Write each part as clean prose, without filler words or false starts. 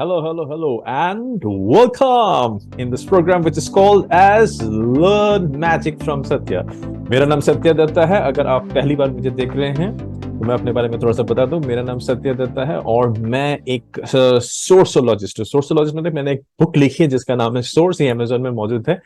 Hello, and welcome in this program which is called as Learn Magic from Satya. मेरा नाम सत्या दत्ता है। अगर आप पहली बार मुझे देख रहे हैं तो मैं अपने बारे में थोड़ा सा बता दूं। मेरा नाम सत्या दत्ता है और मैं एक सोर्सोलॉजिस्ट हूँ। सोर्सोलॉजिस्ट मतलब मैंने एक बुक लिखी है जिसका नाम है सोर्स, ये अमेजोन में मौजूद है।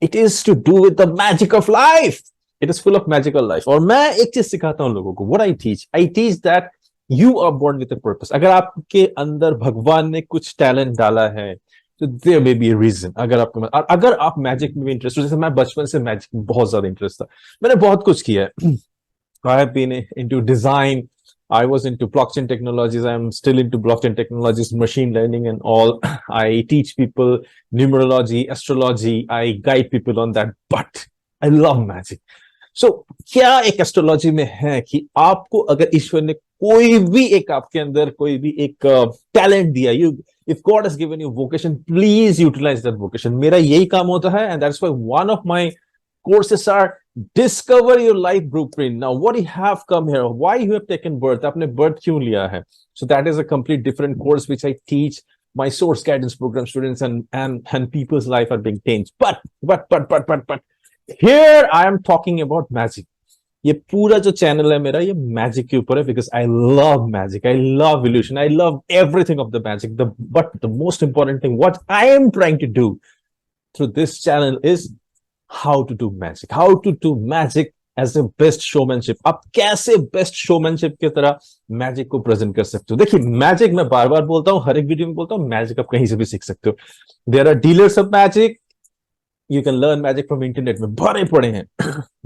It is to do with the magic of life. It is full of magical life. और मैं एक चीज सिखाता हूँ लोगों को। What I teach that you are born with a purpose. अगर आपके अंदर भगवान ने कुछ टैलेंट डाला है तो there may be a reason. अगर आप मैजिक में भी इंटरेस्ट हो, जैसे मैं बचपन से मैजिक में बहुत ज्यादा इंटरेस्ट था, मैंने बहुत कुछ किया है। I have been into design. I was into blockchain technologies. I'm still into blockchain technologies, machine learning and all. I teach people numerology, astrology. I guide people on that, but I love magic. So, क्या एक astrology में है कि आपको अगर ईश्वर ने कोई भी एक आपके अंदर कोई भी एक टैलेंट दिया, you if God has given you vocation, please utilize that vocation. मेरा यही काम होता है, and that's why one of my courses are discover your life blueprint. Now what you have come here, why you have taken birth, आपने birth क्यों लिया है? So that is a complete different course which I teach my source guidance program students, and people's life are being changed. But here I am talking about magic. ये पूरा जो channel है मेरा, ये मैजिक के ऊपर है, because I love magic, I love illusion, I love everything of the magic. But the most important thing what I am trying to do through this channel is how to do magic as a best showmanship. आप कैसे best showmanship की तरह magic को present कर सकते हो। देखिए, magic मैं बार बार बोलता हूं, हर एक वीडियो में बोलता हूं, मैजिक आप कहीं से भी सीख सकते हो। There are dealers of magic, you can learn magic from internet में, भरे पड़े हैं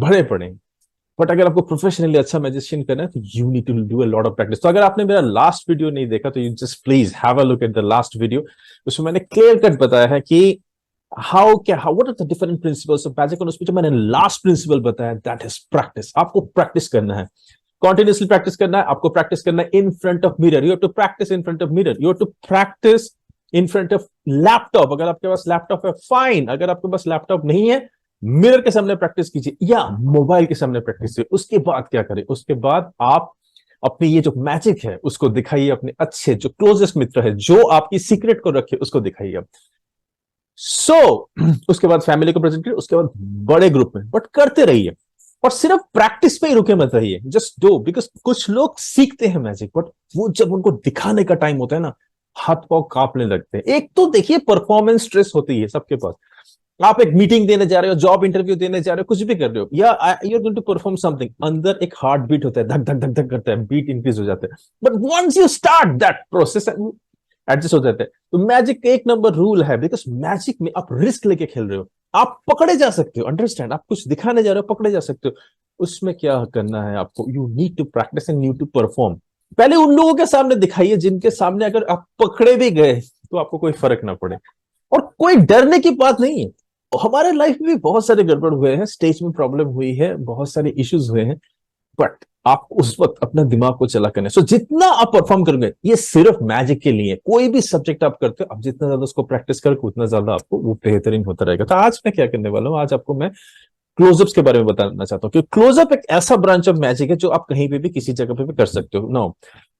भरे पड़े हैं। बट अगर आपको प्रोफेशनली अच्छा मैजिशियन करना है तो you need to do a lot of practice. तो अगर आपने मेरा लास्ट वीडियो नहीं देखा तो you just please have a look at the last video. उसमें मैंने क्लियर कट बताया है कि what are the different principles of magic, और उसमें जो मैंने लास्ट प्रिंसिपल बताया, दैट इज प्रैक्टिस। आपको प्रैक्टिस करना है, कॉन्टिन्यूसली प्रैक्टिस करना है। आपको प्रैक्टिस करना है in front of mirror. You have to practice in front of mirror, you have to practice in front of laptop. अगर आपके पास लैपटॉप है फाइन, अगर आपके पास लैपटॉप नहीं है, मिरर के सामने प्रैक्टिस कीजिए या मोबाइल के सामने प्रैक्टिस कीजिए। उसके बाद क्या करें, उसके बाद आप अपनी ये जो मैजिक है उसको दिखाइए अपने अच्छे जो क्लोजेस्ट मित्र है, जो आपकी सीक्रेट को रखे, उसको दिखाइए। उसके बाद फैमिली को प्रेजेंट करिए, उसके बाद बड़े ग्रुप में, बट करते रहिए। और सिर्फ प्रैक्टिस पे ही रुके मत रहिए, जस्ट डू। बिकॉज कुछ लोग सीखते हैं मैजिक, बट वो जब उनको दिखाने का टाइम होता है ना, हाथ पांव कांपने लगते हैं। एक तो देखिए, परफॉर्मेंस स्ट्रेस होती है सबके पास। आप एक मीटिंग देने जा रहे हो, जॉब इंटरव्यू देने जा रहे हो, कुछ भी कर रहे हो, या you are going to perform something, अंदर एक हार्ट बीट होता है, धक धक धक धक करता है, बीट इंक्रीज हो जाता है। But once you start that process, adjust हो जाते हैं। तो मैजिक का एक नंबर रूल है, बिकॉज मैजिक में आप रिस्क लेके खेल रहे हो, आप पकड़े जा सकते हो। अंडरस्टैंड, आप कुछ दिखाने जा रहे हो, पकड़े जा सकते हो। उसमें क्या करना है आपको, you need to practice and need to perform. पहले उन लोगों के सामने दिखाइए जिनके सामने अगर आप पकड़े भी गए तो आपको कोई फर्क ना पड़े। और कोई डरने की बात नहीं है। हमारे लाइफ में भी बहुत सारे गड़बड़ हुए हैं, स्टेज में प्रॉब्लम हुई है, बहुत सारे इश्यूज हुए हैं, बट आप उस वक्त अपना दिमाग को चला करने। जितना आप परफॉर्म करोगे, ये सिर्फ मैजिक के लिए, कोई भी सब्जेक्ट आप करते हो, आप जितना ज्यादा उसको प्रैक्टिस करोगे उतना ज्यादा आपको वो बेहतरीन होता रहेगा। तो आज मैं क्या करने वाला हूं, आज आपको मैं क्लोजअप्स के बारे में बताना चाहता हूँ कि क्लोजअप एक ऐसा ब्रांच ऑफ मैजिक है जो आप कहीं पे भी किसी जगह पे भी कर सकते हो। नो,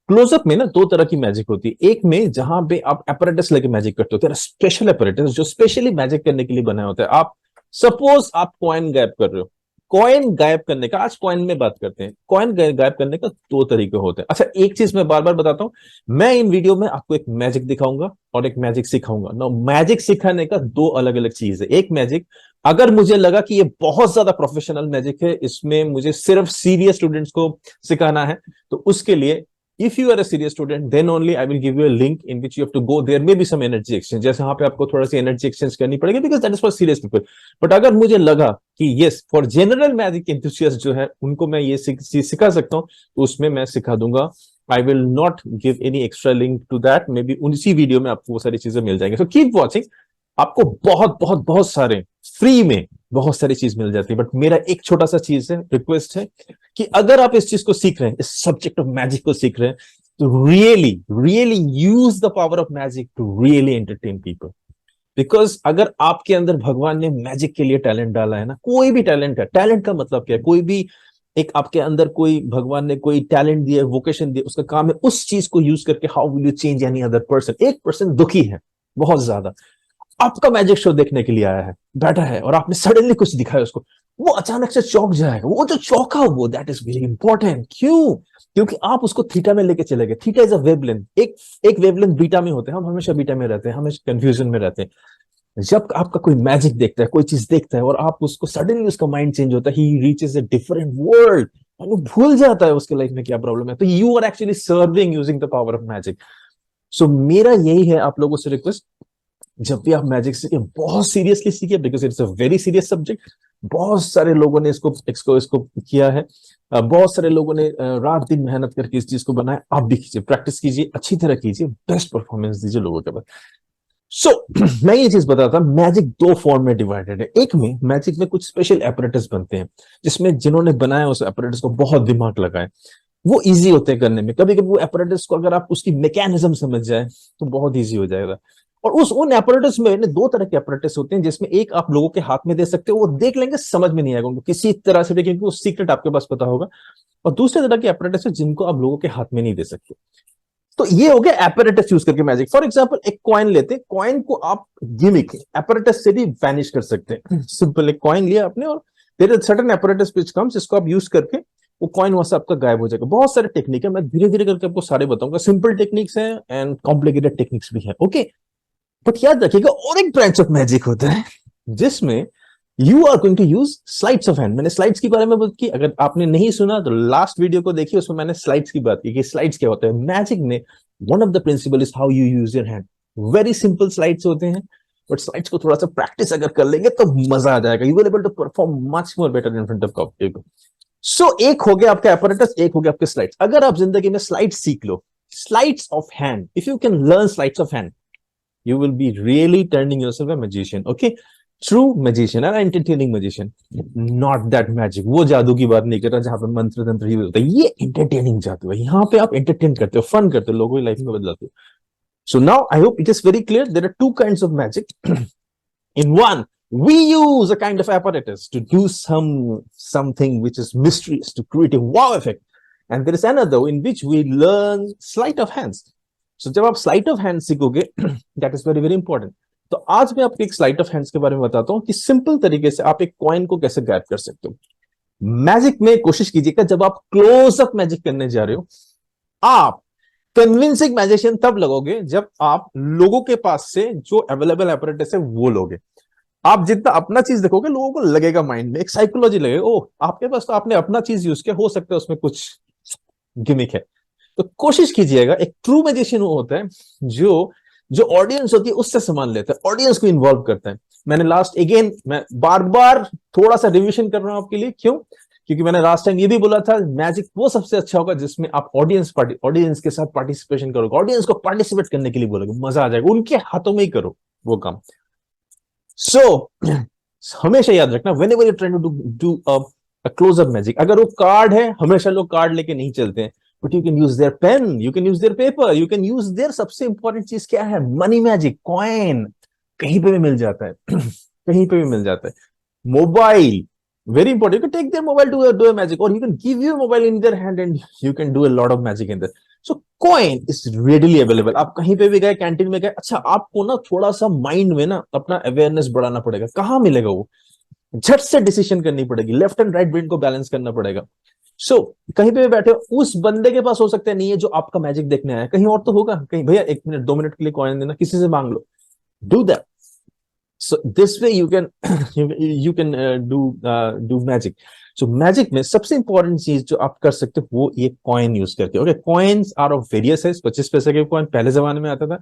क्लोजअप में ना दो तरह की मैजिक होती है। एक में जहां पे आप apparatus लेके मैजिक करते हो, तेरा स्पेशल apparatus जो स्पेशली मैजिक करने के लिए बनाया होता है। आप सपोज आप कॉइन गायब कर रहे हो, कॉइन गायब करने का, आज कॉइन में बात करते हैं, कॉइन गायब करने का दो तरीके होते हैं। अच्छा, एक चीज मैं बार बार बताता हूं, मैं इन वीडियो में आपको एक मैजिक दिखाऊंगा और एक मैजिक सिखाऊंगा। नो, मैजिक सिखाने का दो अलग अलग चीज है। एक मैजिक, अगर मुझे लगा कि ये बहुत ज्यादा प्रोफेशनल मैजिक है, इसमें मुझे सिर्फ सीरियस स्टूडेंट्स को सिखाना है, तो उसके लिए if you are a serious student, then only I will give you a link in which you have to go. There may be some energy exchange, जैसे यहाँ पे आपको थोड़ा सी एनर्जी एक्सचेंज करनी पड़ेगी, because that is for serious people. But अगर मुझे लगा कि yes, for general magic enthusiast जो है उनको मैं ये सिखा सकता हूँ, तो उसमें मैं सिखा दूंगा। I will not give any extra link to that. Maybe उसी वीडियो में आपको वो सारी चीजें मिल जाएंगे। So keep watching. आपको बहुत सारे फ्री में बहुत सारी चीज मिल जाती है। बट मेरा एक छोटा सा चीज है, रिक्वेस्ट है कि अगर आप इस चीज को सीख रहे हैं, इस सब्जेक्ट ऑफ मैजिक को सीख रहे हैं, तो really use the power of magic to really entertain people. Because अगर आपके अंदर भगवान ने मैजिक के लिए टैलेंट डाला है ना, कोई भी टैलेंट है, टैलेंट का मतलब क्या है, कोई भी एक आपके अंदर कोई भगवान ने कोई टैलेंट दिया, वोकेशन दिया, उसका काम है उस चीज को यूज करके how will you change any other person. एक पर्सन दुखी है बहुत ज्यादा, आपका मैजिक शो देखने के लिए आया है, बैठा है, और आपने सडनली कुछ दिखाया उसको, वो अचानक से चौंक जाएगा। वो जो चौंका वो दैट इज वेरी इंपॉर्टेंट। क्यों? क्योंकि आप उसको थीटा में लेके चले गए। थीटा इज अ वेवलेंथ, एक वेवलेंथ बीटा में होते हैं, हम हमेशा बीटा में रहते हैं, हमेशा कंफ्यूजन में रहते हैं। जब आपका कोई मैजिक देखता है, कोई चीज देखता है, और आप उसको सडनली उसका माइंड चेंज होता है, he reaches a different world, और वो भूल जाता है उसके लाइफ में क्या प्रॉब्लम है। तो you are actually serving using the power of magic. So मेरा यही है आप लोगों से रिक्वेस्ट, जब भी आप मैजिक सीखे बहुत सीरियसली सीखिए, because it's a very serious subject. बहुत सारे लोगों ने इसको इसको इसको किया है, बहुत सारे लोगों ने रात दिन मेहनत करके इस चीज को बनाया। आप भी कीजिए, प्रैक्टिस कीजिए, अच्छी तरह कीजिए, बेस्ट परफॉर्मेंस दीजिए लोगों के पास। सो मैं ये चीज बताता हूं, मैजिक दो फॉर्म में डिवाइडेड है। एक में मैजिक में कुछ स्पेशल एपरेटस बनते हैं, जिसमें जिन्होंने बनाया उस एपरेटस को बहुत दिमाग लगाए, वो इजी होते हैं करने में। कभी कभी वो एपरेटस को अगर आप उसकी मैकेनिज्म समझ जाए तो बहुत इजी हो जाएगा। और उन एपरेटस में दो तरह के एपरेटस होते हैं, जिसमें एक आप लोगों के हाथ में दे सकते हो, वो देख लेंगे, समझ में नहीं आएगा उनको किसी तरह से भी, क्योंकि वो सीक्रेट आपके पास पता होगा। और दूसरे तरह के एपरेटस है जिनको आप लोगों के हाथ में नहीं दे सकते। तो ये हो गया एपरेटस यूज करके मैजिक। फॉर एग्जांपल एक कॉइन लेते हैं, कॉइन को आप गिमिक एपरेटस से भी वैनिश कर सकते हैं। सिंपल एक कॉइन लिया आपने, और there is certain apparatus which comes, जिसको आप यूज करके वो कॉइन वहां से आपका गायब हो जाएगा। बहुत सारे टेक्निक है, मैं धीरे धीरे करके आपको सारे बताऊंगा। सिंपल टेक्निक्स हैं एंड कॉम्प्लिकेटेड टेक्निक्स भी है, ओके। बट याद रखिएगा, और एक ब्रांच ऑफ मैजिक होता है जिसमें you are going to use slides of hand. मैंने स्लाइड्स के बारे में बात की, अगर आपने नहीं सुना तो लास्ट वीडियो को देखिए, उसमें मैंने स्लाइड्स की बात की कि स्लाइड्स क्या होता है मैजिक में। One of the principle is how you use your hand. Very simple slides होते हैं, बट स्लाइड्स को थोड़ा सा प्रैक्टिस अगर कर लेंगे तो मजा आ जाएगा। You will able to perform much more better in front of public. So एक हो गया आपका apparatus, एक हो गया आपके स्लाइड्स। अगर आप जिंदगी में स्लाइड्स सीख लो, slides of hand, if you can learn slides of hand, you will be really turning yourself a magician, okay? True magician, an entertaining magician, not that magic। वो जादू की बात नहीं कर रहा जहां पे मंत्र तंत्र ही होता है, ये entertaining जादू है। यहाँ पे आप entertain करते हो, fun करते हो, लोगों की लाइफ में बदलाते हो। So now I hope it is very clear there are two kinds of magic। In one, we use a kind of apparatus to do something which is mysterious, to create a wow effect, and there is another in which we learn sleight of hands। So जब आप slight of hand सीखोगे, that is very very important. तो आज मैं आपको एक slight of hands के बारे में बताता हूं कि सिंपल तरीके से आप एक कॉइन को कैसे गायब कर सकते हो। मैजिक में कोशिश कीजिएगा, जब आप क्लोज अप मैजिक करने जा रहे हो, आप कन्विंसिंग मैजिशियन तब लगोगे जब आप लोगों के पास से जो अवेलेबल एपरेटस है वो लोगे। आप जितना अपना चीज देखोगे, लोगों को लगेगा माइंड में एक साइकोलॉजी लगेगा, ओह आपके पास तो आपने अपना चीज यूज किया, हो सकता है उसमें कुछ गिमिक है। तो कोशिश कीजिएगा, एक ट्रू मैजिशियन वो होता है जो जो ऑडियंस होती है उससे सामान लेता है, ऑडियंस को इन्वॉल्व करता है। मैंने लास्ट अगेन मैं बार बार थोड़ा सा रिविजन कर रहा हूं आपके लिए, क्यों? क्योंकि मैंने लास्ट टाइम ये भी बोला था, मैजिक वो सबसे अच्छा होगा जिसमें आप ऑडियंस के साथ पार्टिसिपेशन करोगे, ऑडियंस को पार्टिसिपेट करने के लिए बोलोगे, मजा आ जाएगा, उनके हाथों में ही करो वो काम। सो हमेशा याद रखना, whenever you trying to do a close up magic, अगर वो कार्ड है, हमेशा लोग कार्ड लेके नहीं चलते हैं, but you can use their pen, you can use their paper, you can use their, सबसे इंपॉर्टेंट चीज क्या है, मनी मैजिक, कॉइन, कहीं पे भी मिल जाता है कहीं पे भी मिल जाता है। Mobile, very important, you can take their mobile to do a magic, or you can give your mobile in their hand and you can do a lot of magic in there। So coin is readily available। आप कहीं पे भी गए, canteen में गए, अच्छा आपको ना थोड़ा सा माइंड में ना अपना अवेयरनेस बढ़ाना पड़ेगा, कहाँ मिलेगा वो, झट से डिसीजन करनी पड़ेगी, लेफ्ट एंड राइट ब्रेन को बैलेंस करना पड़ेगा। कहीं पे भी बैठे हो, उस बंदे के पास हो सकता है नहीं है जो आपका मैजिक देखने आया, कहीं और तो होगा, कहीं भैया 1 मिनट 2 मिनट के लिए कॉइन देना, किसी से मांग लो, do that. So this way you can you can do magic। So magic में सबसे इंपॉर्टेंट चीज जो आप कर सकते हो वो ये कॉइन यूज करके, okay. Coins are of various size. 25 पैसे के कॉइन पहले जमाने में आता था,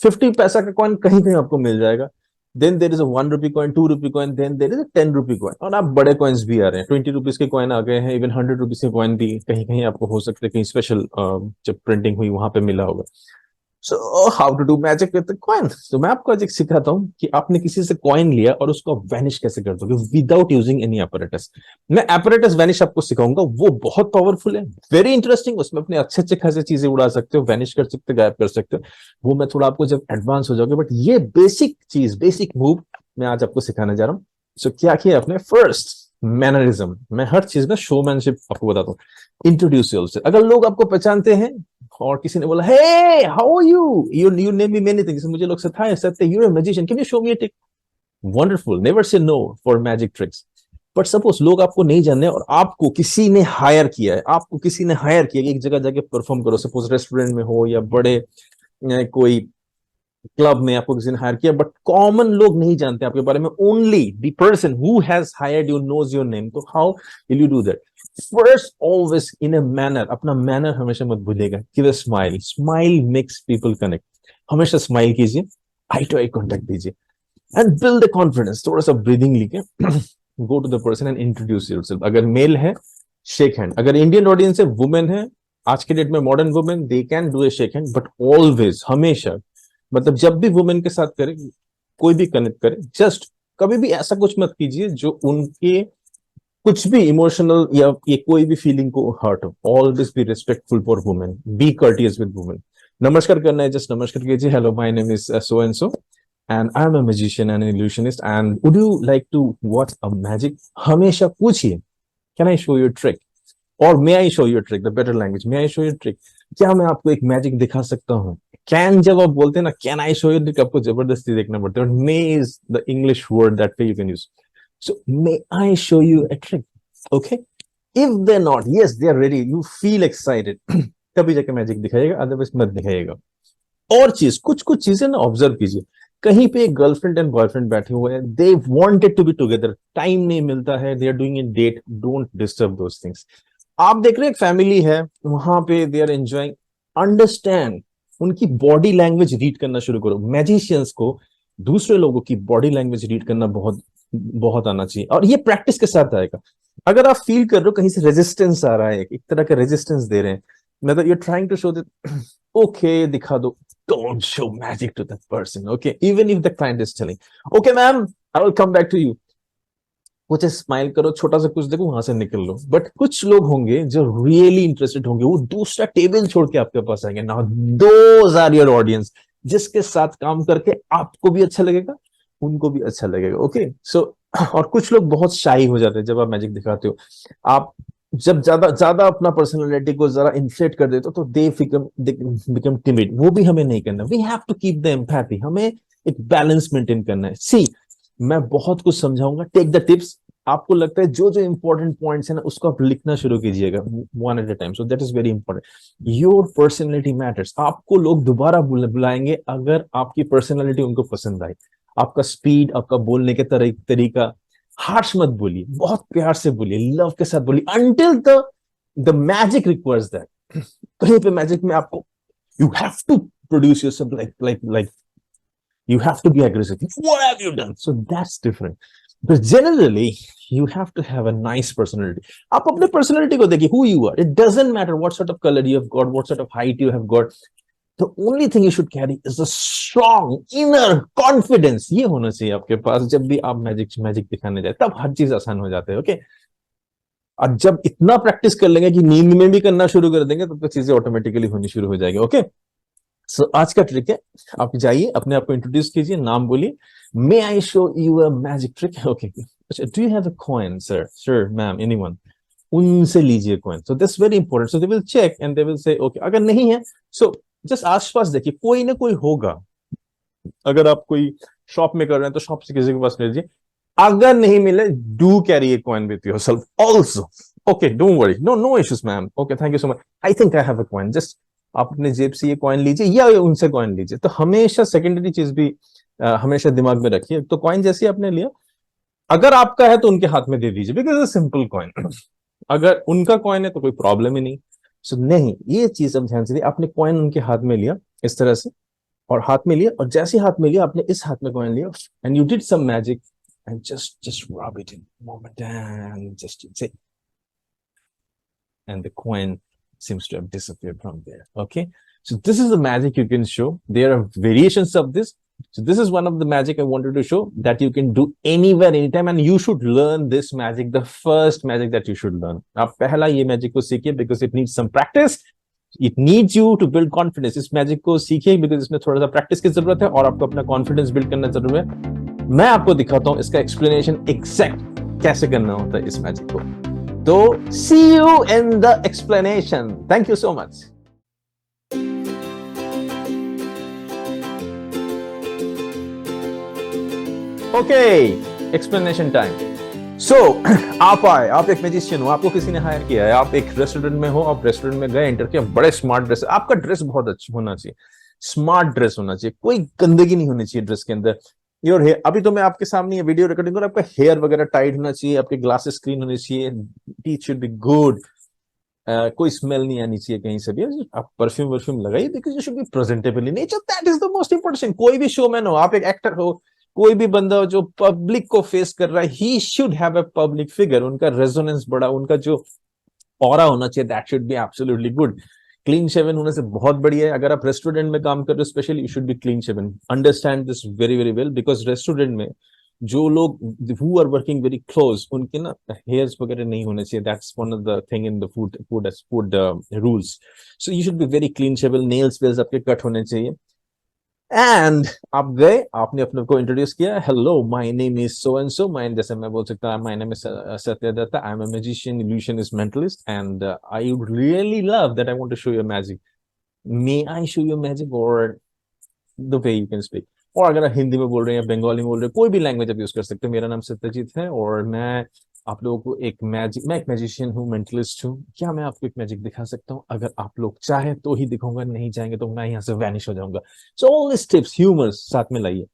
50 पैसा का कॉइन कहीं कहीं आपको मिल जाएगा, then there is a 1 rupee coin, 2 rupee coin, then there is a 10 rupee coin, और आप बड़े कॉइन्स भी आ रहे हैं, 20 रुपीज के कॉइन आ गए हैं, इवन 100 रुपीज के कॉइन भी कहीं कहीं आपको हो सकते हैं, कहीं स्पेशल जब प्रिंटिंग हुई वहां पे मिला होगा। So how to do magic with the coin? तो मैं आपको आज एक सिखाता हूँ कि आपने किसी से कॉइन लिया और उसको वैनिश कैसे कर दोगे विदाउट यूजिंग एनी apparatus। मैं apparatus वैनिश आपको सिखाऊंगा, वो बहुत पावरफुल है, वेरी इंटरेस्टिंग। उसमें अपने अच्छे अच्छे खासे चीजें उड़ा सकते हो, वैनिश कर सकते हो, गायब कर सकते हो। वो मैं थोड़ा आपको जब एडवांस हो जाओगे, बट ये बेसिक चीज, बेसिक मूव मैं आज आपको सिखाने जा रहा हूँ। सो क्या किया आपने, फर्स्ट मैनरिज्म, मैं हर चीज ना शोमैनशिप आपको बताता हूँ। इंट्रोड्यूस योरसेल्फ, अगर लोग आपको पहचानते हैं और किसी ने बोला hey how are you name me many things, मुझे लोग से hi Satya you are a magician, can you show me a trick, wonderful, never say no for magic tricks. But suppose लोग आपको नहीं जानने और आपको किसी ने हायर किया है, आपको किसी ने हायर किया कि एक जगह जाके परफॉर्म करो, सपोज रेस्टोरेंट में हो या बड़े कोई क्लब में आपको किसी ने हायर किया, बट कॉमन लोग नहीं जानते आपके बारे में, only the person who has hired you knows your name, तो how will you do that? First always in a manner, अपना मैनर हमेशा मत भूलिएगा, give a smile, smile makes people connect, हमेशा स्माइल कीजिए, आई टू आई कॉन्टेक्ट दीजिए and build the confidence, थोड़ा सा ब्रीदिंग लेके go to the person and introduce yourself. अगर मेल है शेक हैंड, अगर इंडियन ऑडियंस है, वुमेन है, आज के डेट में modern women they can do a shake hand, but always हमेशा, मतलब जब भी वुमेन के साथ करे, कोई भी कनेक्ट करे, जस्ट कभी भी ऐसा कुछ मत कीजिए जो उनके कुछ भी इमोशनल या ये कोई भी फीलिंग को हर्ट हो। Always be respectful for women, be courteous with women. नमस्कार करना है, जस्ट नमस्कार कीजिए, hello my name is so and so and I'm a magician and an illusionist and would you like to watch a magic? हमेशा पूछिए, can I show you a trick? Or may I show you a trick? The better language, may I show you a trick? क्या मैं आपको एक magic दिखा सकता हूँ? Can जब आप बोलते हैं ना, can I show you a trick, आपको जबरदस्ती देखना पड़ता है। May is the English word that way you can use. So may I show you a trick? Okay? If they're not, yes, they're ready. You feel excited. तभी जाके magic दिखाइएगा, otherwise मत दिखाइएगा। और चीज, कुछ कुछ चीजें ना ऑब्जर्व कीजिए। कहीं पे एक गर्लफ्रेंड एंड बॉयफ्रेंड बैठे हुए हैं, they wanted to be together, time नहीं मिलता है, they are doing in date, don't disturb those things. आप देख रहे हैं एक फैमिली है, वहां पे दे आर एंजॉयिंग, अंडरस्टैंड, उनकी बॉडी लैंग्वेज रीड करना शुरू करो। मैजिशियंस को दूसरे लोगों की बॉडी लैंग्वेज रीड करना बहुत बहुत आना चाहिए, और ये प्रैक्टिस के साथ आएगा। अगर आप फील कर रहे हो कहीं से रेजिस्टेंस आ रहा है, एक तरह का रेजिस्टेंस दे रहे हैं, मतलब you are trying to show that okay दिखा दो, don't show magic to that person, okay, even if the client is telling okay ma'am I will come back to you, कुछ स्माइल करो, छोटा सा कुछ देखो, वहां से निकल लो। बट कुछ लोग होंगे जो रियली इंटरेस्टेड होंगे, वो दूसरा टेबल छोड़ के आपके पास आएंगे, now those are your audience, जिसके साथ काम करके आपको भी अच्छा लगेगा, उनको भी अच्छा लगेगा, ओके। सो और कुछ लोग बहुत शाई हो जाते हैं जब आप मैजिक दिखाते हो, आप जब ज्यादा ज्यादा अपना पर्सनालिटी को जरा इन्फ्लेट कर देते हो तो दे बिकम टिमिड, वो भी हमें नहीं करना। We have to keep the empathy, हमें एक बैलेंस मेंटेन करना है। सी, मैं बहुत कुछ समझाऊंगा, टेक द टिप्स। आपको लगता है जो जो इंपॉर्टेंट पॉइंट्स है ना, उसको आप लिखना शुरू कीजिएगा, one at a time, so that is very important. Your personality matters, आपको लोग दोबारा बुलाएंगे अगर आपकी पर्सनैलिटी उनको पसंद आई, आपका स्पीड, आपका बोलने के तरीका। हार्श मत बोलिए, बहुत प्यार से बोलिए, लव के साथ बोलिए, until the magic requires that. कहीं पे मैजिक में आपको you have to produce yourself like you have to be aggressive, what have you done, so that's different, but generally you have to have a nice personality। आप अपने personality को देखिए, who you are, it doesn't matter what sort of color you have got, what sort of height you have got, the only thing you should carry is a strong inner confidence। ये होना चाहिए आपके पास, जब भी आप magic दिखाने जाए, तब हर चीज आसान हो जाता है, ओके। और जब इतना प्रैक्टिस कर लेंगे कि नींद में भी करना शुरू कर देंगे, तब तो चीजें ऑटोमेटिकली होनी शुरू हो जाएगी, ओके। सो आज का ट्रिक है, आप जाइए, अपने आप को इंट्रोड्यूस कीजिए, नाम बोलिए, may I show you a magic trick, okay. अच्छा, do you have a coin sir, sir ma'am, anyone, उनसे लीजिए coin. So this very important, so they will check and they will say okay. अगर नहीं है, so just आसपास देखिए, कोई ना कोई होगा। अगर आप कोई शॉप में कर रहे हैं तो शॉप से किसी के पास ले लीजिए, अगर नहीं मिले, do carry a coin with yourself also, okay, don't worry, no issues ma'am, okay, thank you so much, I think I have a coin, just आप अपने जेब से ये कॉइन लीजिए या उनसे कॉइन लीजिए। तो हमेशा सेकेंडरी चीज भी हमेशा दिमाग में रखिए। तो कॉइन जैसे आपने लिया, अगर आपका है तो उनके हाथ में दे दीजिए, बिकॉज सिंपल कॉइन। अगर उनका कॉइन है तो कोई प्रॉब्लम ही नहीं। सो नहीं, ये चीज हम ध्यान से दिए, आपने कॉइन उनके हाथ में लिया इस तरह से, और हाथ में लिया, और जैसे हाथ में लिया, आपने इस हाथ में कॉइन लिया, and you did some magic and just rub it in moment and just say, and the coin seems to have disappeared from there, okay। So this is the magic you can show. There are variations of this, so this is one of the magic I wanted to show that you can do anywhere anytime, and you should learn this magic, the first magic that you should learn। आप पहला ये magic को सीखिए, because it needs some practice, it needs you to build confidence। इस magic को सीखिए because इसमें थोड़ा सा प्रैक्टिस की जरूरत है, और आपको अपना कॉन्फिडेंस बिल्ड करना जरूरी है। मैं आपको दिखाता हूं इसका एक्सप्लेनेशन एग्जैक्ट कैसे करना होता है इस मैजिक को। तो see you in the explanation. Thank you so much. Okay, explanation time. So आप आए, आप एक मैजिशियन हो, आपको किसी ने हायर किया है, आप एक रेस्टोरेंट में हो, आप रेस्टोरेंट में गए, एंटर किया, बड़े स्मार्ट ड्रेस, आपका ड्रेस बहुत अच्छा होना चाहिए, स्मार्ट ड्रेस होना चाहिए, कोई गंदगी नहीं होनी चाहिए ड्रेस के अंदर। योर हेयर, अभी तो मैं आपके सामने ये वीडियो रिकॉर्डिंग कर, आपका हेयर वगैरह टाइट होना चाहिए, आपके ग्लासेस क्लीन होने चाहिए, टीथ शुड बी गुड, कोई स्मेल नहीं आनी चाहिए कहीं से भी। आप परफ्यूम वर्फ्यूम लगाइए, because you should B presentable in nature, that is the most important. कोई भी शोमैन हो, आप एक एक्टर हो, कोई भी बंदा हो जो पब्लिक को फेस कर रहा है, he should have a public figure, उनका रेजोनेंस बड़ा, उनका जो ऑरा होना चाहिए, that should be absolutely good. Clean shaven होने से बहुत बढ़िया है। अगर आप रेस्टोरेंट में काम कर रहे हो specially, you should be clean shaven. Understand this very very well, because restaurant में जो लोग who are working very close, उनके ना हेयर्स वगैरह नहीं होने चाहिए, that's one of the thing in the food rules. So you should be very clean shaven, nails wells आपके कट होने चाहिए। एंड आप गए, आपने अपने को इंट्रोड्यूस किया, hello my name is so and so, my, जैसे मैं बोल सकता हूं, my name is Satya Datta, I am a magician, illusionist, mentalist, and I would really love that, I want to show you magic, may I show you magic, और the way you can speak. और अगर आप हिंदी में बोल रहे हैं या बंगाली में बोल रहे हैं, कोई भी लैंग्वेज आप यूज कर सकते हैं। मेरा नाम सत्यजीत है और मैं आप लोगों को मैं एक मैजिशियन हूँ, मेंटलिस्ट हूँ। क्या मैं आपको एक मैजिक दिखा सकता हूँ? अगर आप लोग चाहे तो ही दिखाऊंगा, नहीं चाहेंगे तो मैं यहाँ से वैनिश हो जाऊंगा। So all this tips, humour साथ में लाइए।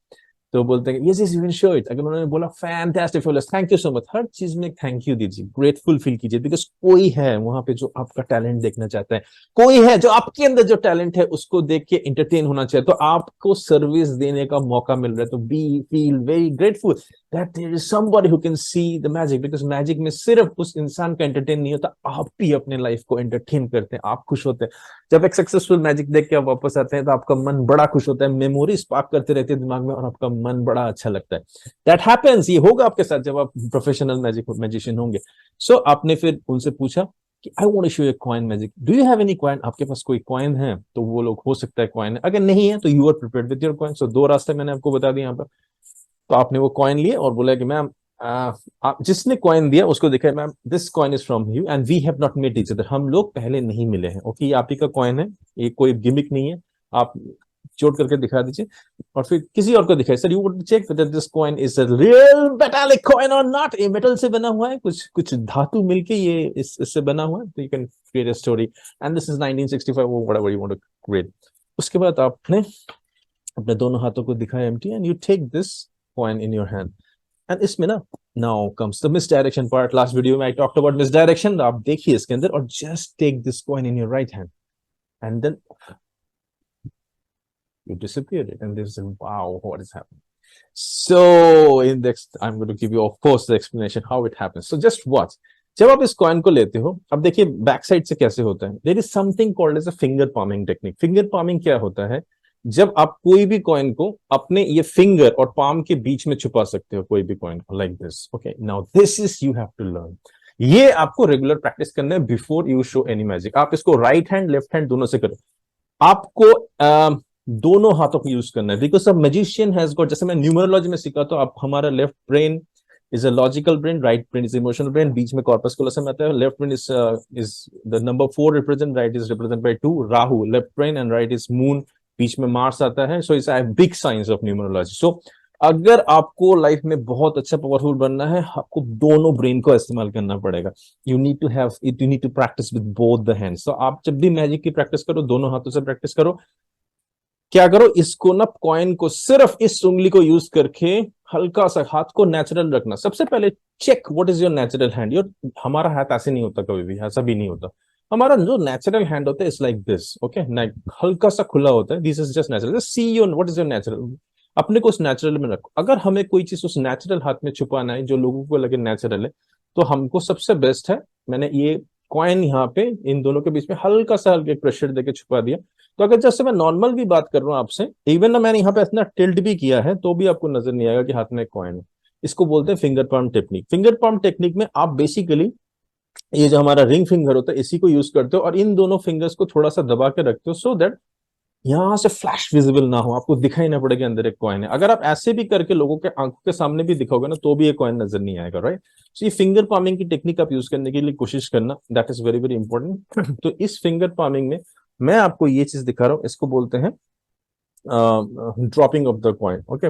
तो बोलते हैं yes yes you can show it. अगर उन्होंने बोला fantastic fabulous, thank you so much, हर चीज में थैंक यू दीजिए, ग्रेटफुल फील कीजिए, बिकॉज कोई है वहां पे जो आपका टैलेंट देखना चाहता है, कोई है जो आपके अंदर जो टैलेंट है उसको देख के इंटरटेन होना चाहिए। तो आपको सर्विस देने का मौका मिल रहा है, तो be feel very grateful that there is somebody who can see the magic, because magic में सिर्फ उस इंसान का एंटरटेन नहीं होता, आप भी अपने लाइफ को एंटरटेन करते हैं, आप खुश होते हैं। जब एक सक्सेसफुल मैजिक देख के आप वापस आते हैं तो आपका मन बड़ा खुश होता है, मेमोरी स्पार्क करते रहते हैं दिमाग में और आपका मन बड़ा अच्छा लगता है। दैट हैपेंस, ये होगा आपके साथ जब आप प्रोफेशनल मैजिशियन होंगे। सो आपने फिर उनसे पूछा कि I want to show you coin magic, do you have any coin? आपके पास कोई कॉइन है? तो वो लोग, हो सकता है कॉइन है, अगर नहीं है तो you are prepared with your coin. So दो रास्ते मैंने आपको बता दिए यहाँ पर। तो आपने वो कॉइन लिए और बोला कि मैम, आप जिसने कॉइन दिया उसको दिखाए, ma'am this coin is from you and we have not met each other, हम लोग पहले नहीं मिले हैं, ओके, ये आप ही का कॉइन है, ये कोई गिमिक नहीं है, आप चोट करके दिखा दीजिए। और फिर किसी और को दिखाए, sir you would check that this coin is a real metallic coin और नॉट, ये मेटल से बना हुआ है, कुछ कुछ धातु मिलके ये इससे बना हुआ है, तो you can create a story and this is 1965 और whatever you want to create. उसके बाद आपने अपने दोनों हाथों को दिखाया empty and you take this coin in your hand. And इसमें ना, now comes the misdirection part. Last video में आई टॉक्ड अबाउट मिसडायरेक्शन, आप देखिए इसके अंदर, और just take this coin in your right hand and then you disappeared it, and they said, wow, what is happening? So in next, I'm going to give you of course the explanation how it happens. So just watch. जब आप इस coin को लेते हो, अब देखिए back side से कैसे होता है। There is something called as a finger palming technique. Finger palming क्या होता है? जब आप कोई भी कॉइन को अपने ये फिंगर और पाम के बीच में छुपा सकते हो, कोई भी कॉइन को, like this. Okay, now this is you have to learn. ये आपको रेगुलर प्रैक्टिस करना है before you show any magic. आप इसको राइट हैंड लेफ्ट हैंड दोनों से करो। आपको दोनों हाथों को यूज करना है, बिकॉज मैजिशियन हैज गॉट, जैसे मैं न्यूमरोलॉजी में सीखा, तो आप, हमारा left brain is a logical brain, right brain is emotional brain, बीच में कॉर्पस कलोसम आता है, left brain is the number 4 represent, right is represent by 2 Rahu, left brain, and right is moon, बीच में मार्स आता है। So it's a big science of numerology. So अगर आपको लाइफ में बहुत अच्छा पावरफुल बनना है, आपको दोनों ब्रेन को इस्तेमाल करना पड़ेगा। You need to have it, you need to practice with both the hands. तो आप जब भी मैजिक की प्रैक्टिस करो, दोनों हाथों से प्रैक्टिस करो। क्या करो, इसको ना, कॉइन को सिर्फ इस उंगली को यूज करके हल्का सा हाथ को नेचुरल रखना। सबसे पहले check what is your natural hand. Your, हमारा हाथ ऐसे नहीं होता, कभी भी ऐसा भी नहीं होता। हमारा जो नेचुरल हैंड होता है इट्स लाइक दिस, ओके, हल्का सा खुला होता है, this is just natural. Just see your what is your natural, अपने को उस नेचुरल में रखो। अगर हमें कोई चीज उस नेचुरल हाथ में छुपाना है जो लोगों को लगे नेचुरल है, तो हमको सबसे बेस्ट है, मैंने ये कॉइन यहाँ पे इन दोनों के बीच में हल्का सा हल्के प्रेशर देके छुपा दिया। तो अगर जैसे मैं नॉर्मल भी बात कर रहा हूँ आपसे, इवन ना मैंने यहाँ पे इतना टिल्ट भी किया है, तो भी आपको नजर नहीं आएगा कि हाथ में कॉइन है। इसको बोलते हैं finger palm technique. Finger palm technique में आप बेसिकली ये जो हमारा रिंग फिंगर होता है इसी को यूज करते हो और इन दोनों फिंगर्स को थोड़ा सा दबा के रखते हो, सो दैट यहाँ से फ्लैश विजिबल ना हो, आपको दिखाई ना पड़े कि अंदर एक कॉइन है। अगर आप ऐसे भी करके लोगों के आंखों के सामने भी दिखाओगे ना, तो भी ये कॉइन नजर नहीं आएगा, राइट। सो ये फिंगर पामिंग की टेक्निक आप यूज करने के लिए कोशिश करना, that is very very important. तो इस फिंगर पामिंग में मैं आपको ये चीज दिखा रहा हूँ, इसको बोलते हैं dropping of the coin. Okay,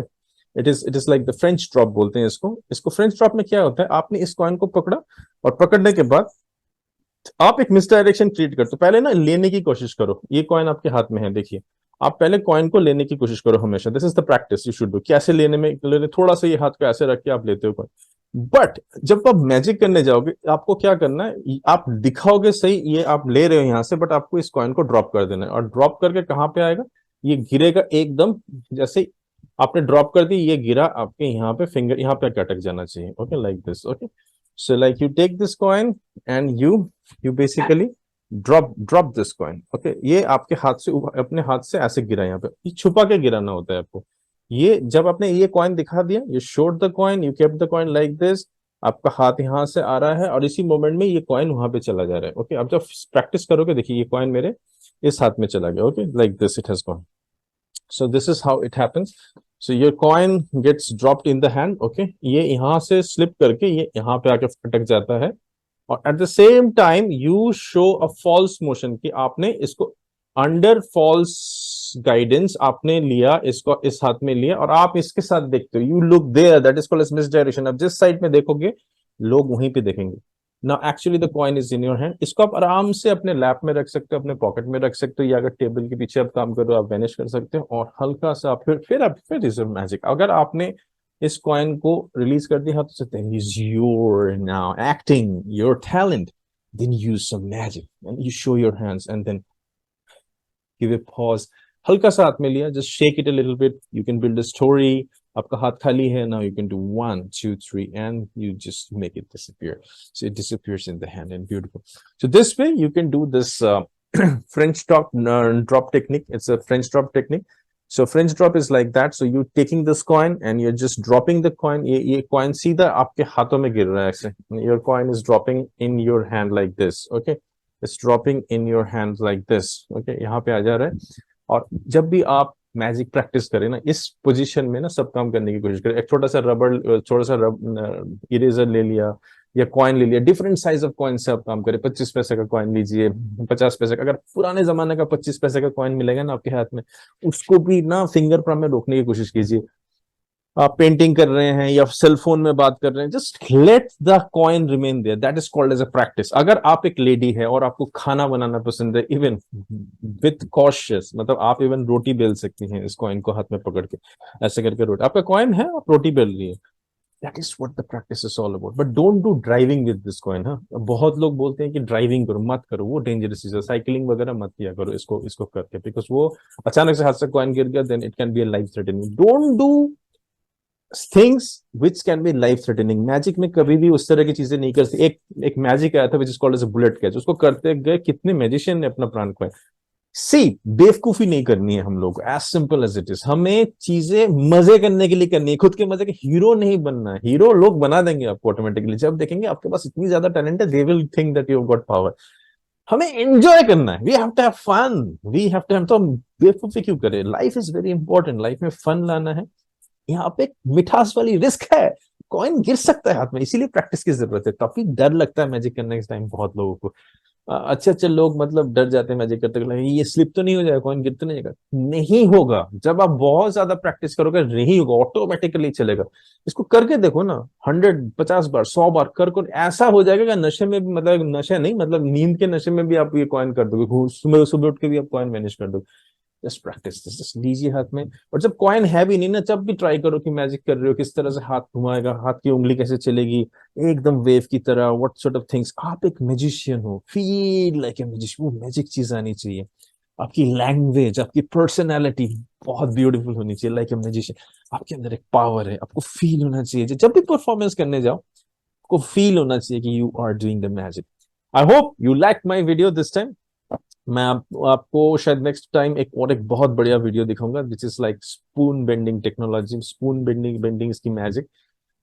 it is like the French drop बोलते हैं इसको। इसको फ्रेंच ड्रॉप में क्या होता है, आपने इस कॉइन को पकड़ा और पकड़ने के बाद आप एक मिसडायरेक्शन क्रिएट करते हो। पहले ना लेने की कोशिश करो, ये कॉइन आपके हाथ में है, देखिए आप पहले कॉइन को लेने की कोशिश करो हमेशा। This is the practice you should do. कैसे लेने में, लेने थोड़ा सा ये हाथ को ऐसे रख के आप लेते हो कॉइन। बट जब आप मैजिक करने जाओगे, आपको क्या करना है, आप दिखाओगे सही ये आप ले रहे हो यहां से, बट आपको इस कॉइन को ड्रॉप कर देना है। और ड्रॉप करके कहाँ पे आएगा, ये गिरेगा एकदम, जैसे आपने ड्रॉप कर दी, ये गिरा आपके यहाँ पे, फिंगर यहाँ पे अटक जाना चाहिए। Okay, like this. Okay, so like you take this coin and you basically drop this coin. Okay, ये आपके हाथ से, अपने हाथ से ऐसे गिरा, यहाँ पे ये छुपा के गिराना होता है आपको। ये जब आपने ये कॉइन दिखा दिया, you showed the coin, you kept the coin like this, आपका हाथ यहाँ से आ रहा है और इसी मोमेंट में ये कॉइन वहां पे चला जा रहा है। ओके, अब जब प्रैक्टिस करोगे, देखिए ये कॉइन मेरे इस हाथ में चला गया। Okay, like this it has gone. So this is how it happens. So your coin gets dropped in the hand. Okay, ये यहाँ से slip करके ये यहाँ पे आके अटक जाता है। और at the same time you show a false motion कि आपने इसको under false guidance आपने लिया, इसको इस हाथ में लिया और आप इसके साथ देखते हो। You look there, that is called as misdirection। अब जिस साइड में देखोगे लोग वहीं पे देखेंगे। ना actually the coin is in your hand. इसको आप आराम से अपने लैप में रख सकते हो, अपने पॉकेट में रख सकते हो, या अगर टेबल के पीछे आप काम कर रहे हो आप वैनिश कर सकते हो। और हल्का सा फिर इज मैजिक। अगर आपने इस कॉइन को रिलीज कर दिया तो then is your now acting your talent, then use some magic and you show your hands and then give a pause. हल्का सा हाथ में लिया, just shake it a little bit, you can build a story. आपका हाथ खाली है, now you can do 1 2 3 and you just make it disappear, so it disappears in the hand and beautiful. So this way you can do this French drop technique. It's a French drop technique. So French drop is like that. So you're taking this coin and you're just dropping the coin. ये coin सीधा आपके हाथों में गिर रहा है ऐसे। Your coin is dropping in your hand like this. Okay, it's dropping in your hand like this. Okay, यहाँ पे आ जा रहा है। और जब भी आप मैजिक प्रैक्टिस करें ना, इस पोजीशन में ना सब काम करने की कोशिश करें। एक छोटा सा इरेजर ले लिया या कॉइन ले लिया, डिफरेंट साइज ऑफ कॉइन से आप काम करें। 25 पैसे का कॉइन लीजिए, 50 पैसे का, अगर पुराने जमाने का 25 पैसे का कॉइन मिलेगा ना आपके हाथ में, उसको भी ना फिंगर पर में रोकने की कोशिश कीजिए। आप पेंटिंग कर रहे हैं या सेल फोन में बात कर रहे हैं, just let the coin remain there, that is called as a practice. अगर आप एक लेडी है और आपको खाना बनाना पसंद है, इवन विथ कॉशियस, मतलब आप इवन रोटी बेल सकती हैं इस कॉइन को हाथ में पकड़ के, ऐसे करके रोटी, आपका कॉइन है, आप रोटी बेल रही है। That is what the practice is all about. But don't do driving with this coin. हाँ, बहुत लोग बोलते हैं कि ड्राइविंग करो, मत करो, वो डेंजरस चीज है। साइकिलिंग वगैरह मत किया करो इसको करके, बिकॉज वो अचानक से हाथ से कॉइन गिर गया, then it can be a life threatening. Don't do things which can be life threatening. Magic में कभी भी उस तरह की चीजें नहीं करती। एक मैजिक आया था which is called as a bullet catch, उसको करते गए कितने मैजिशियन ने अपना प्राण खोया। सी, बेवकूफी नहीं करनी है हम लोग, as simple as it is. हमें चीजें मजे करने के लिए करनी है, खुद के मजे के हीरो नहीं बनना है। हीरो लोग बना देंगे आपको ऑटोमेटिकली, जब देखेंगे आपके पास इतनी ज्यादा टैलेंट है, they will think that you have got power. हमें एंजॉय करना है, we have to have fun, we have to have. तो बेवकूफी क्यों करें, life is very important, life में फन लाना है। यहाँ पे मिठास वाली रिस्क है, कॉइन गिर सकता है हाथ में, इसीलिए प्रैक्टिस की जरूरत है। काफी डर लगता है मैजिक करने के टाइम बहुत लोगों को। अच्छे अच्छे लोग मतलब डर जाते हैं मैजिक करते हुए, ये स्लिप तो नहीं हो जाएगा, कॉइन गिर तो नहीं जाएगा। नहीं होगा, जब आप बहुत ज्यादा प्रैक्टिस करोगे नहीं होगा, ऑटोमेटिकली चलेगा। इसको करके देखो ना, 150 बार 100 बार कर ऐसा हो जाएगा कि नशे में भी, मतलब नशे नहीं, मतलब नींद के नशे में भी आप ये कॉइन कर दोगे, सुबह सुबह उठ के भी आप कॉइन मैनेज कर दोगे। जस्ट प्रैक्टिस, जस्ट लीजिए हाथ में। और जब कॉइन है भी नहीं ना, जब भी ट्राई करो कि मैजिक कर रहे हो, किस तरह से हाथ घुमाएगा, हाथ की उंगली कैसे चलेगी एकदम वेव की तरह, व्हाट सॉर्ट ऑफ थिंग्स। आप एक मैजिशियन हो, फील लाइक ए मैजिशियन, वो मैजिक चीज आनी चाहिए। आपकी लैंग्वेज, आपकी पर्सनैलिटी बहुत ब्यूटीफुल होनी चाहिए, लाइक ए मैजिशियन। आपके अंदर एक पावर है, आपको फील होना चाहिए। जब भी परफॉर्मेंस करने जाओ, आपको फील होना चाहिए कि you are doing the magic. I hope you like my video this time. मैं आपको शायद नेक्स्ट टाइम एक बहुत बढ़िया वीडियो दिखाऊंगा, which is like spoon bending technology, spoon bending इसकी मैजिक।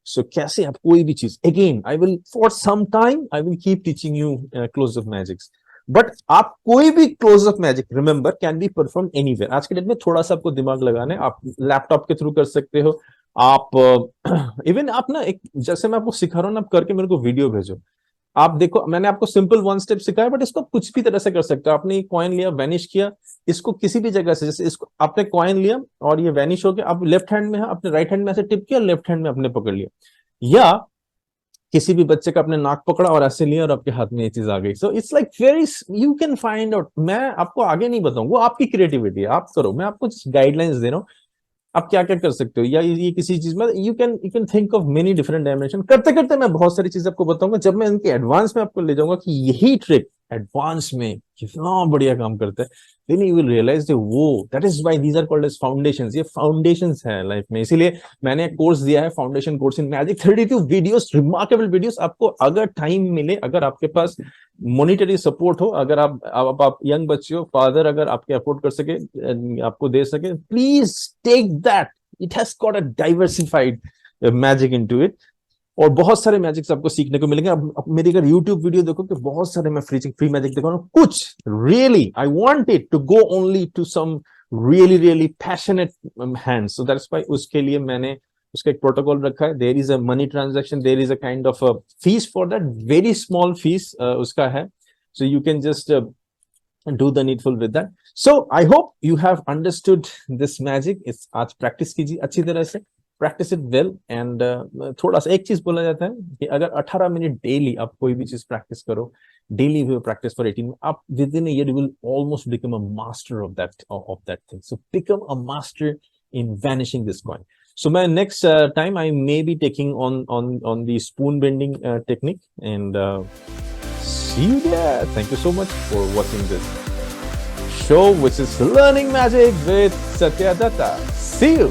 सो कैसे आप कोई भी चीज, again I will for some time I will keep teaching you close of magics. But आप कोई भी close up magic remember can be perform anywhere. आज के डेट में थोड़ा सा आपको दिमाग लगाना है, आप लैपटॉप के थ्रू कर सकते हो, आप इवन आप ना एक, जैसे मैं आपको सिखा रहा हूँ ना, आप करके मेरे को वीडियो भेजो। आप देखो, मैंने आपको सिंपल वन स्टेप सिखाया, बट इसको आप कुछ भी तरह से कर सकते हो। आपने कॉइन लिया, वैनिश किया, इसको किसी भी जगह से, जैसे इसको आपने कॉइन लिया और ये वैनिश हो गया, आप लेफ्ट हैंड में है, अपने राइट हैंड में ऐसे टिप किया, लेफ्ट हैंड में आपने पकड़ लिया, या किसी भी बच्चे का अपने नाक पकड़ा और ऐसे लिया और आपके हाथ में ये चीज आ गई। So it's like very, you can find out. मैं आपको आगे नहीं बताऊंगा, वो आपकी क्रिएटिविटी है, आप करो, मैं आपको गाइडलाइंस दे रहा हूँ आप क्या क्या कर सकते हो। या ये किसी चीज में you can think of many different dimension. करते करते मैं बहुत सारी चीजें आपको बताऊंगा, जब मैं इनके एडवांस में आपको ले जाऊंगा कि यही ट्रिक एडवांस में कितना बढ़िया काम करता है, देन यू विल रियलाइज वो, that is why these are called as foundations. ये फाउंडेशंस है लाइफ में, इसीलिए मैंने एक कोर्स दिया है, foundation course in magic, 32 videos, remarkable videos. आपको अगर टाइम मिले, अगर आपके पास मॉनिटरी सपोर्ट हो, अगर आप यंग बच्चे हो, फादर अगर आपके अफोर्ड कर सके, आपको दे सके, please take that. It has got a diversified magic into it, और बहुत सारे मैजिक्स आपको सीखने को मिलेंगे। अब मेरी अगर YouTube वीडियो देखो कि बहुत सारे मैं फ्री मैजिक दिखा रहा हूँ, कुछ really I want it to go only to some really really passionate hands. So that's why उसके लिए मैंने उसका एक प्रोटोकॉल रखा है। There is a money transaction, there is a kind of fees for that, very small fees उसका है। So you can just do the needful with that. So I hope you have understood this magic. It's आज practice कीजिए अच्छी तरह से, practice it well, and थोड़ा सा एक चीज बोला जाता है कि अगर 18 मिनट डेली आप कोई भी चीज प्रैक्टिस करो, डेली वी प्रैक्टिस फॉर 18, आप with in a year you will almost become a master of that thing. So become a master in vanishing this coin. So my next time I may be taking on the spoon bending technique, and see you there. Thank you so much for watching this show, which is Learning Magic with Satya Datta. See you.